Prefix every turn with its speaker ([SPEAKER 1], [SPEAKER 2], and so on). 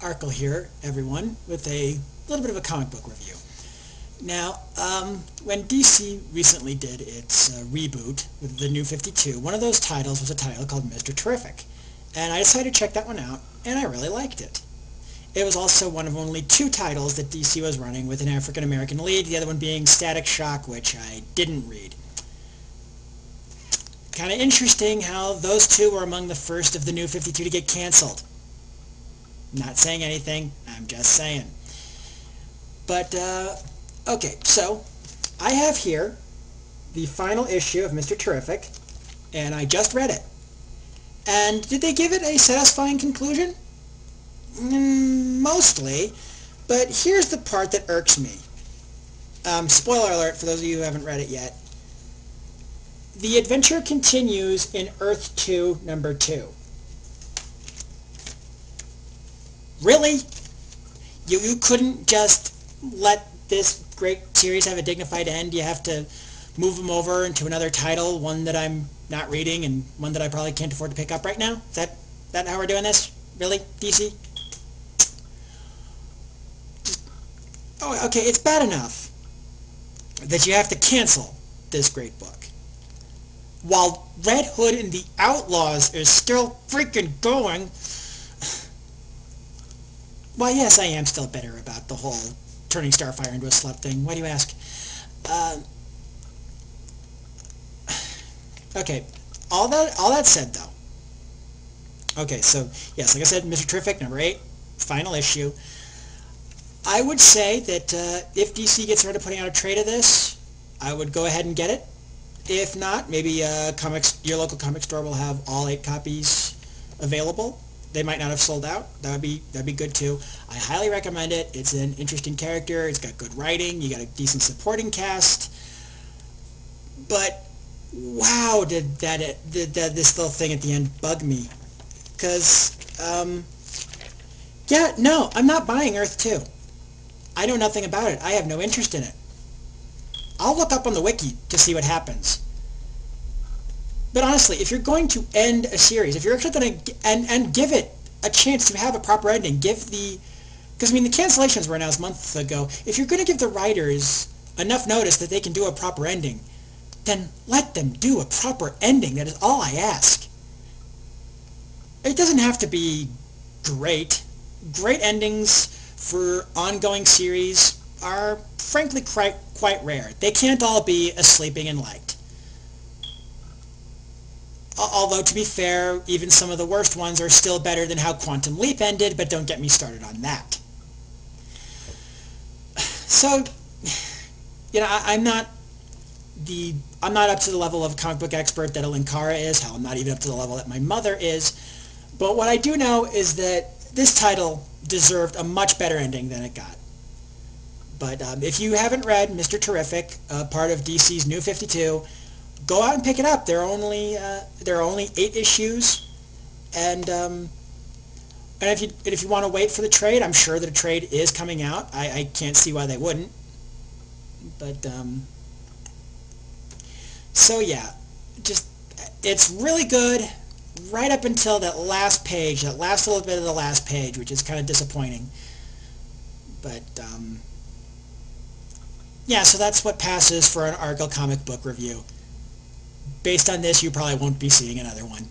[SPEAKER 1] Arkle here, everyone, with a little bit of a comic book review. Now, when DC recently did its reboot with the New 52, one of those titles was a title called Mr. Terrific, and I decided to check that one out, and I really liked it. It was also one of only two titles that DC was running with an African-American lead, the other one being Static Shock, which I didn't read. Kind of interesting how those two were among the first of the New 52 to get canceled. Not saying anything, I'm just saying. But, okay, so I have here the final issue of Mr. Terrific, and I just read it. And did they give it a satisfying conclusion? Mostly, but here's the part that irks me. Spoiler alert for those of you who haven't read it yet. The adventure continues in Earth 2, number 2. Really? You couldn't just let this great series have a dignified end? You have to move them over into another title, one that I'm not reading and one that I probably can't afford to pick up right now? Is that how we're doing this? Really, DC? Oh, okay, it's bad enough that you have to cancel this great book, while Red Hood and the Outlaws is still freaking going. Well, yes, I am still bitter about the whole turning Starfire into a slut thing. Why do you ask? Okay, all that said, though. Okay, so, yes, like I said, Mr. Terrific, number 8, final issue. I would say that if DC gets around to putting out a trade of this, I would go ahead and get it. If not, maybe your local comic store will have all 8 copies available. They might not have sold out. That'd be good too. I highly recommend it. It's an interesting character. It's got good writing. You got a decent supporting cast. But wow, did this little thing at the end bug me? Because yeah, no, I'm not buying Earth 2. I know nothing about it. I have no interest in it. I'll look up on the wiki to see what happens. But honestly, if you're going to end a series, if you're actually going to and give it a chance to have a proper ending, because I mean the cancellations were announced months ago. If you're going to give the writers enough notice that they can do a proper ending, then let them do a proper ending. That is all I ask. It doesn't have to be great. Great endings for ongoing series are frankly quite rare. They can't all be a sleeping and liked. Although, to be fair, even some of the worst ones are still better than how Quantum Leap ended, but don't get me started on that. So, you know, I'm not up to the level of comic book expert that a Linkara is. Hell, I'm not even up to the level that my mother is. But what I do know is that this title deserved a much better ending than it got. But if you haven't read Mr. Terrific, part of DC's New 52, go out and pick it up. There are only 8 issues, and if you want to wait for the trade, I'm sure that a trade is coming out. I can't see why they wouldn't. But so yeah, just it's really good right up until that last page, that last little bit of the last page, which is kind of disappointing. But yeah, so that's what passes for an Arkle comic book review. Based on this, you probably won't be seeing another one.